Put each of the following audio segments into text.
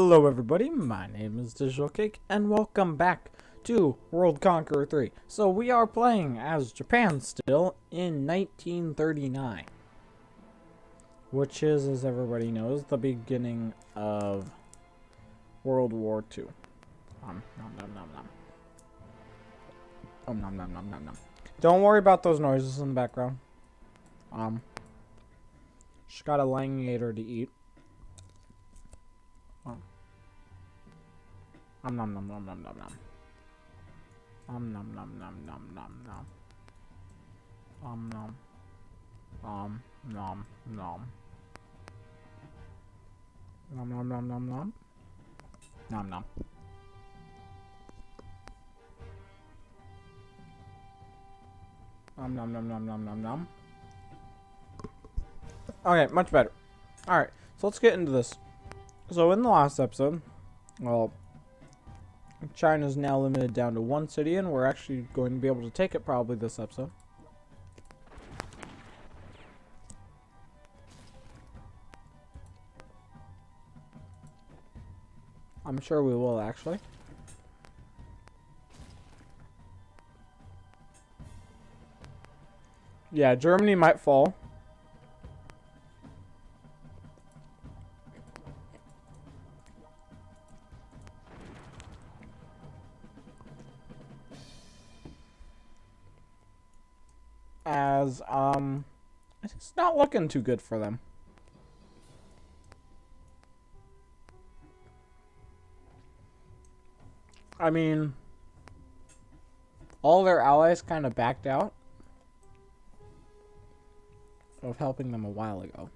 Hello everybody, my name is Digital Cake, and welcome back to World Conqueror 3. So we are playing as Japan still in 1939. Which is, as everybody knows, the beginning of World War II. Nom nom nom nom. Nom nom nom nom nom. Don't worry about those noises in the background. Just got a langator to eat. Nom nom nom nom nom nom nom. Nom nom nom nom nom nom nom. Nom. Nom nom. Nom nom nom nom nom. Nom nom. Nom nom nom nom nom nom nom. Okay, much better. Alright, so let's get into this. So in the last episode, well, China's now limited down to one city, and we're actually going to be able to take it probably this episode. I'm sure we will, actually. Yeah, Germany might fall. As, it's not looking too good for them. I mean, all their allies kind of backed out of helping them a while ago.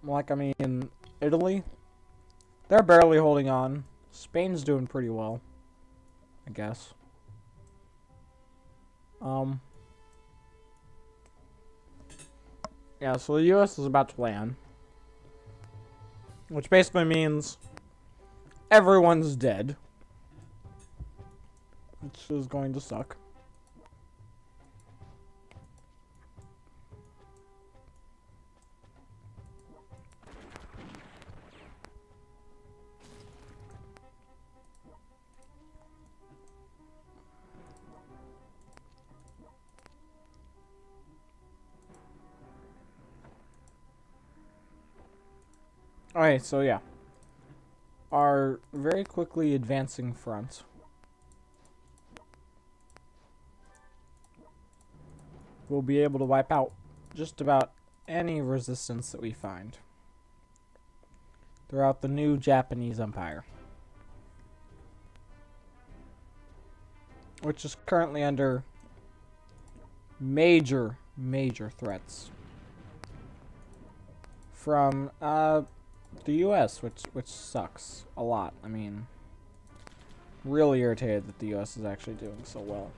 Like, I mean, Italy, they're barely holding on. Spain's doing pretty well, I guess. Yeah, so the US is about to land. Which basically means everyone's dead. Which is going to suck. Alright, so yeah. Our very quickly advancing front. We'll be able to wipe out just about any resistance that we find throughout the new Japanese Empire, which is currently under major threats from the US, which sucks a lot. I mean, really irritated that the US is actually doing so well.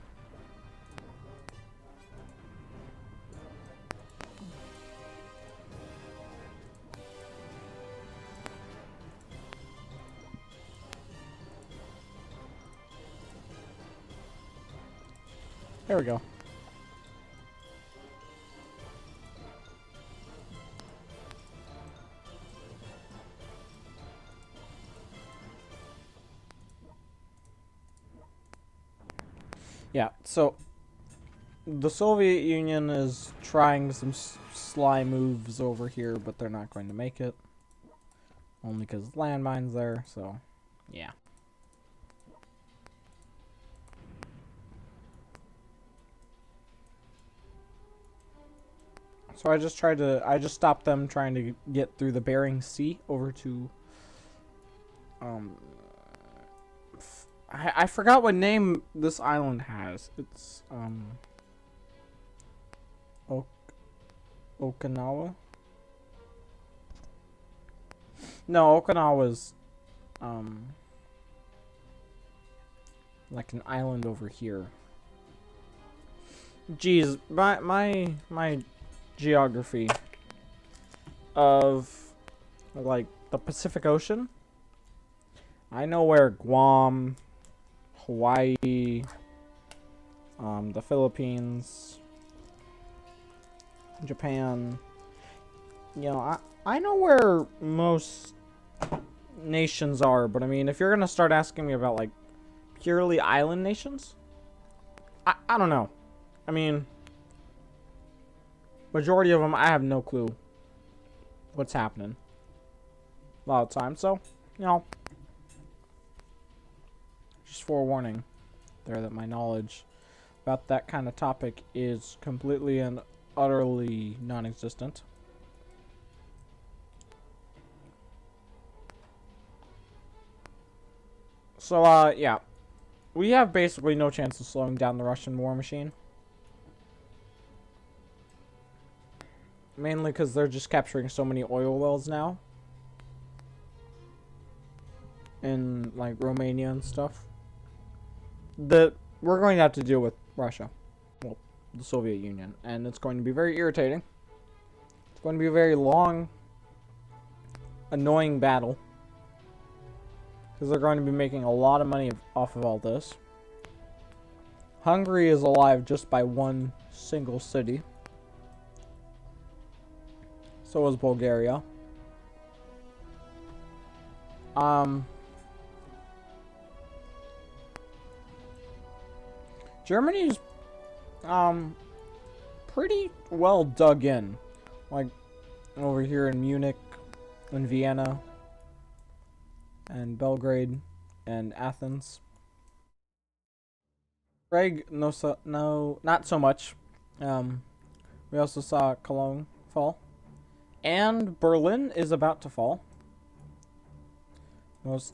There we go. Yeah, so the Soviet Union is trying some sly moves over here, but they're not going to make it. Only because landmines there, so yeah. So I just stopped them trying to get through the Bering Sea over to, I forgot what name this island has. It's, Okinawa? No, Okinawa's, like an island over here. Jeez, my geography of, like, the Pacific Ocean. I know where Guam, Hawaii, the Philippines, Japan, you know, I know where most nations are, but I mean, if you're gonna start asking me about like purely island nations, I don't know. I mean, majority of them, I have no clue what's happening a lot of times. So, you know, just forewarning there that my knowledge about that kind of topic is completely and utterly non-existent. So, yeah. We have basically no chance of slowing down the Russian war machine. Mainly because they're just capturing so many oil wells now. In, like, Romania and stuff. That we're going to have to deal with Russia. Well, the Soviet Union. And it's going to be very irritating. It's going to be a very long, annoying battle. Because they're going to be making a lot of money off of all this. Hungary is alive just by one single city. So is Bulgaria. Germany's pretty well dug in. Like over here in Munich and Vienna and Belgrade and Athens. Prague, no, not so much. We also saw Cologne fall. And Berlin is about to fall. Hold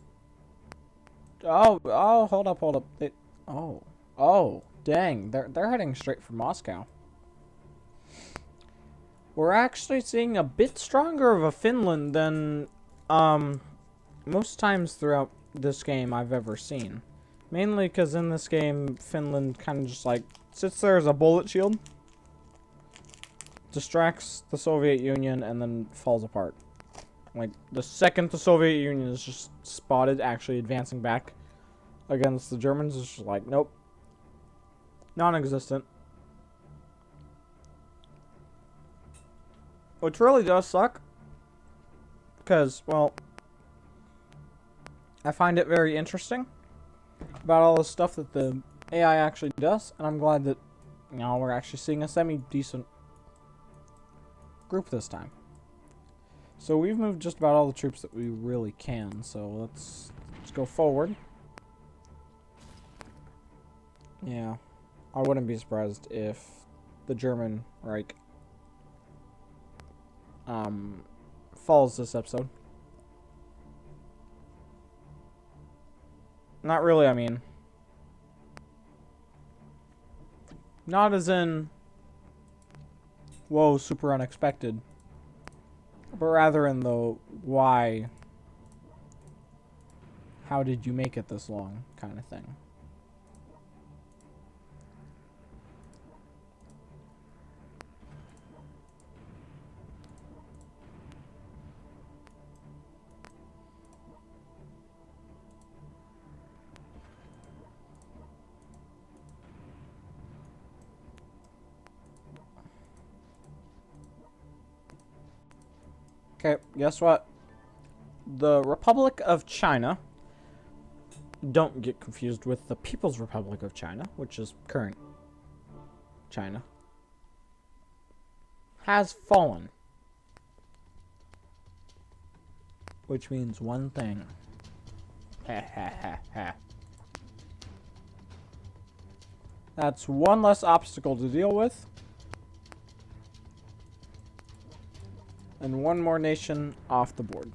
up. Dang, they're heading straight for Moscow. We're actually seeing a bit stronger of a Finland than most times throughout this game I've ever seen. Mainly because in this game, Finland kind of just like sits there as a bullet shield, distracts the Soviet Union, and then falls apart. Like, the second the Soviet Union is just spotted actually advancing back against the Germans, it's just like, nope. Non-existent. Which really does suck. Because, well, I find it very interesting about all the stuff that the AI actually does, and I'm glad that, you know, we're actually seeing a semi-decent group this time. So we've moved just about all the troops that we really can, so let's go forward. Yeah, I wouldn't be surprised if the German Reich falls this episode. Not really, I mean. Not as in, whoa, super unexpected. But rather in the why, how did you make it this long kind of thing. Okay, guess what? The Republic of China, don't get confused with the People's Republic of China, which is current China, has fallen. Which means one thing. That's one less obstacle to deal with. And one more nation off the board.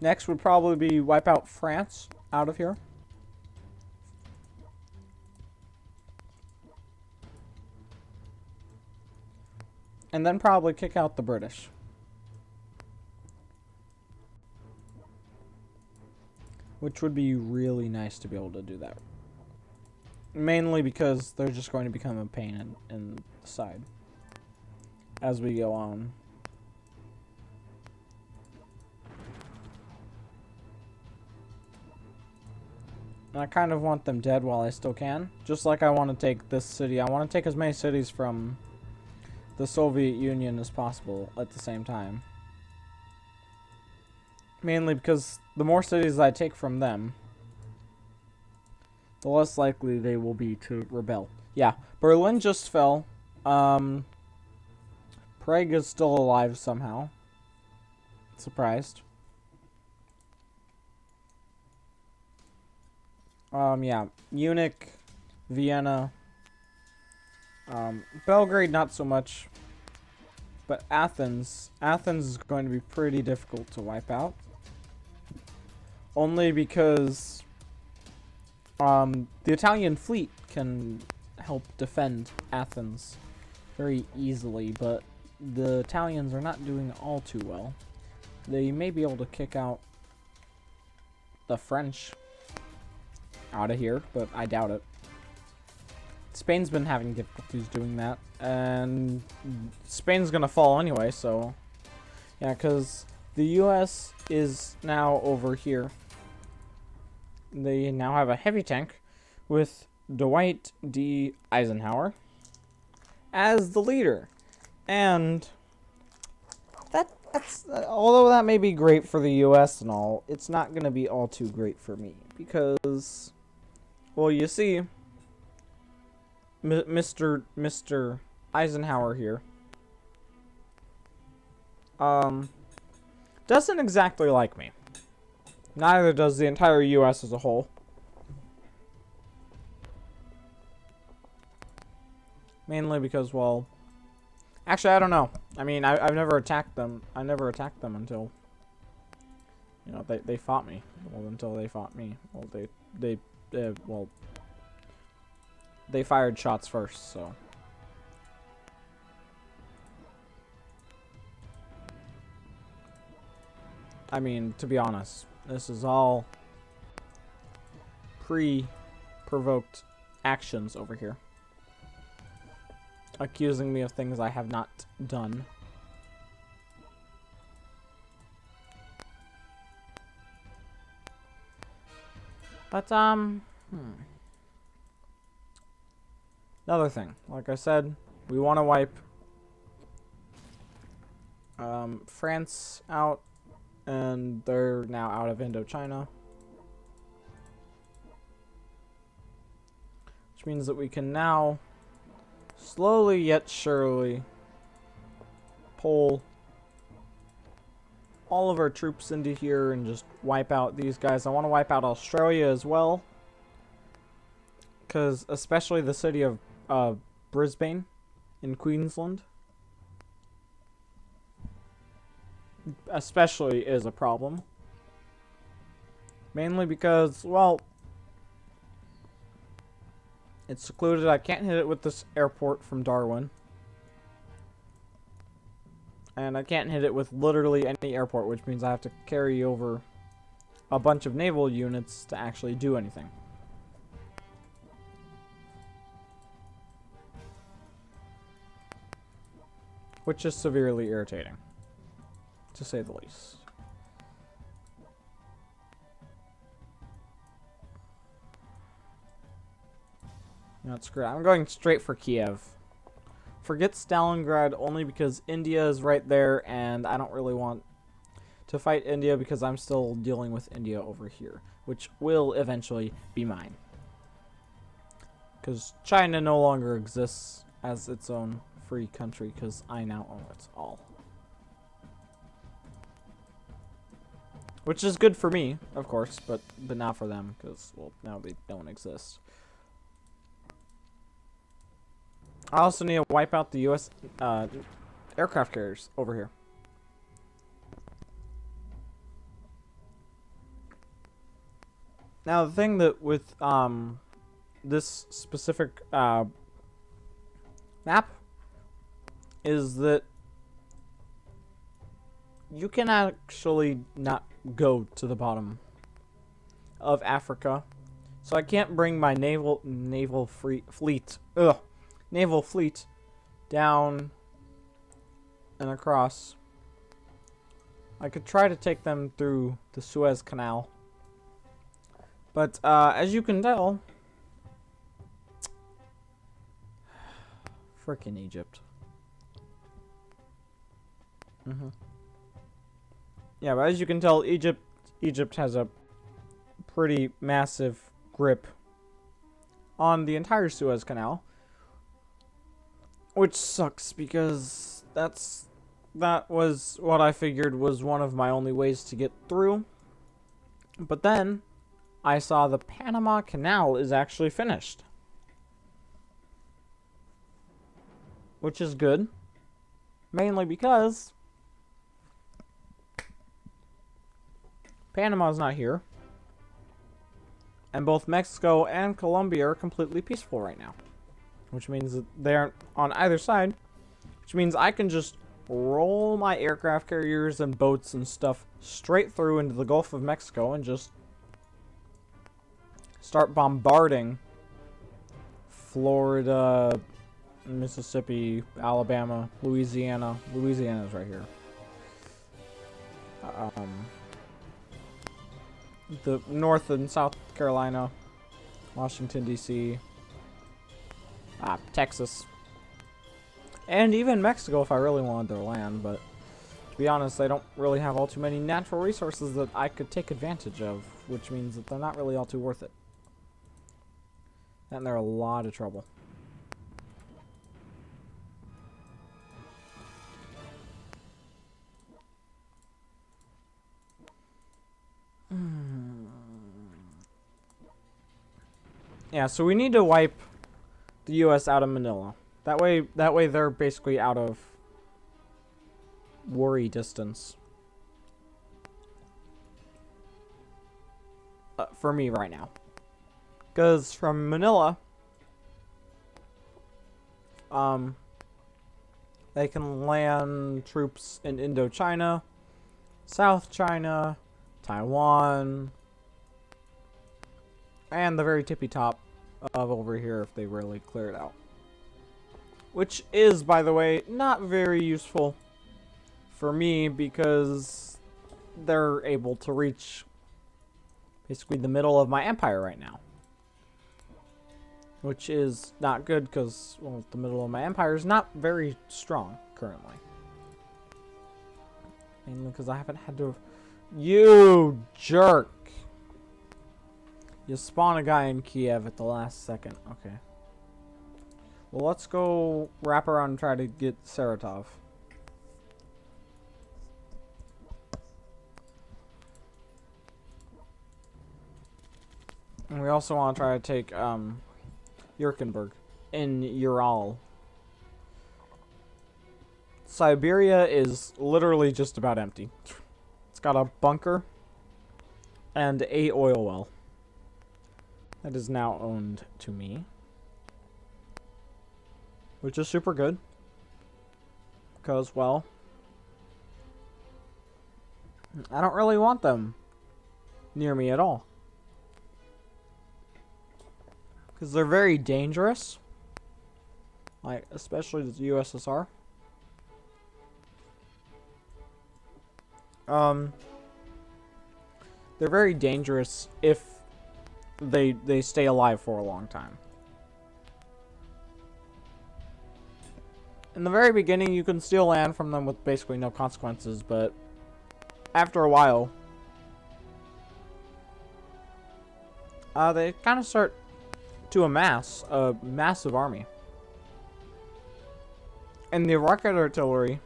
Next would probably be wipe out France out of here. And then probably kick out the British. Which would be really nice to be able to do that. Mainly because they're just going to become a pain in the side as we go on. And I kind of want them dead while I still can. Just like I want to take this city. I want to take as many cities from the Soviet Union as possible at the same time. Mainly because the more cities I take from them, the less likely they will be to rebel. Yeah, Berlin just fell. Prague is still alive somehow. Surprised. Yeah, Munich, Vienna, Belgrade not so much, but Athens is going to be pretty difficult to wipe out. Only because, the Italian fleet can help defend Athens very easily, but the Italians are not doing all too well. They may be able to kick out the French out of here, but I doubt it. Spain's been having difficulties doing that, and Spain's gonna fall anyway, so yeah, because the US is now over here. They now have a heavy tank with Dwight D. Eisenhower as the leader, and that's although that may be great for the US and all, it's not gonna be all too great for me because, well, you see, Mr. Eisenhower here doesn't exactly like me. Neither does the entire US as a whole. Mainly because, well, actually I don't know. I mean, I've never attacked them. I never attacked them until, you know, they fought me. Well, until they fought me. Well, they fired shots first, so. I mean, to be honest, this is all pre-provoked actions over here. Accusing me of things I have not done. But, another thing, like I said, we want to wipe France out, and they're now out of Indochina. Which means that we can now slowly yet surely pull all of our troops into here and just wipe out these guys. I want to wipe out Australia as well, because especially the city of Brisbane in Queensland especially is a problem. Mainly because, well, it's secluded. I can't hit it with this airport from Darwin. And I can't hit it with literally any airport, which means I have to carry over a bunch of naval units to actually do anything. Which is severely irritating, to say the least. You know, screw it. I'm going straight for Kiev. Forget Stalingrad only because India is right there, and I don't really want to fight India because I'm still dealing with India over here, which will eventually be mine. Because China no longer exists as its own free country because I now own it all. Which is good for me, of course, but not for them because, well, now they don't exist. I also need to wipe out the U.S. Aircraft carriers over here. Now, the thing that with this specific map is that you can actually not go to the bottom of Africa, so I can't bring my naval fleet down and across. I could try to take them through the Suez Canal, But as you can tell, frickin' Egypt. Yeah, but as you can tell, Egypt has a pretty massive grip on the entire Suez Canal, which sucks because that was what I figured was one of my only ways to get through. But then I saw the Panama Canal is actually finished, which is good, mainly because Panama's not here, and both Mexico and Colombia are completely peaceful right now, which means that they aren't on either side, which means I can just roll my aircraft carriers and boats and stuff straight through into the Gulf of Mexico and just start bombarding Florida, Mississippi, Alabama, Louisiana. Louisiana's right here. The North and South Carolina, Washington, D.C., Texas, and even Mexico if I really wanted their land, but to be honest, they don't really have all too many natural resources that I could take advantage of, which means that they're not really all too worth it. And they're a lot of trouble. Yeah, so we need to wipe the U.S. out of Manila. That way they're basically out of worry distance. For me right now. Because from Manila, they can land troops in Indochina, South China, Taiwan, and the very tippy top of over here if they really clear it out. Which is, by the way, not very useful for me because they're able to reach basically the middle of my empire right now. Which is not good because, well, the middle of my empire is not very strong currently. Mainly because I haven't had to... You jerk! You spawn a guy in Kiev at the last second. Okay. Well, let's go wrap around and try to get Saratov. And we also want to try to take, Yurkenberg in Ural. Siberia is literally just about empty. It's got a bunker and a oil well. That is now owned to me. Which is super good. Because, well, I don't really want them near me at all. Because they're very dangerous. Like, especially the USSR. They're very dangerous if they stay alive for a long time. In the very beginning, you can steal land from them with basically no consequences, but after a while, they kind of start to amass a massive army. And the rocket artillery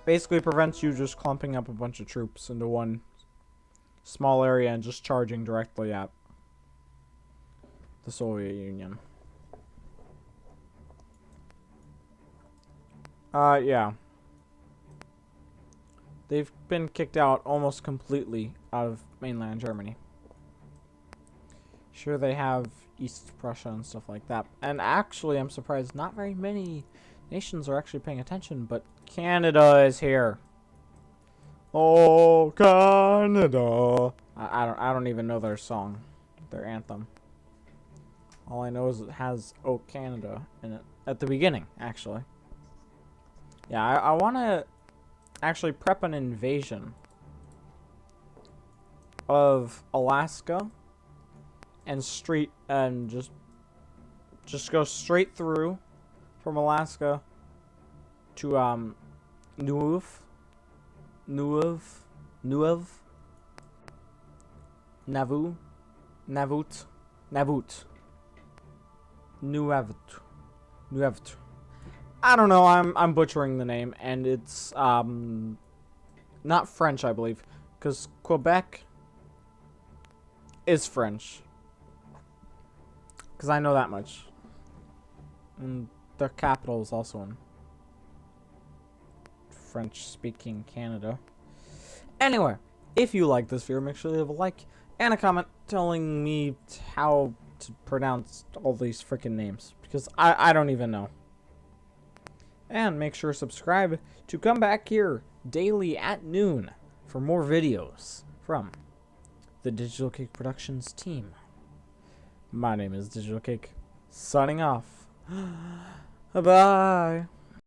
basically prevents you just clumping up a bunch of troops into one small area and just charging directly at the Soviet Union. Yeah. They've been kicked out almost completely out of mainland Germany. Sure, they have East Prussia and stuff like that. And actually, I'm surprised not very many nations are actually paying attention, but Canada is here. Oh, Canada. I don't even know their song, their anthem. All I know is it has "Oh Canada" in it at the beginning, actually. Yeah, I want to actually prep an invasion of Alaska and just go straight through from Alaska to Nuv, Navu, Navut. Nuevt. I don't know. I'm butchering the name, and it's not French, I believe, because Quebec is French. Because I know that much, and their capital is also in French-speaking Canada. Anyway, if you like this video, make sure to leave a like and a comment telling me how to pronounce all these freaking names, because I don't even know. And make sure to subscribe to come back here daily at noon for more videos from the Digital Cake Productions team. My name is Digital Cake, signing off. Bye.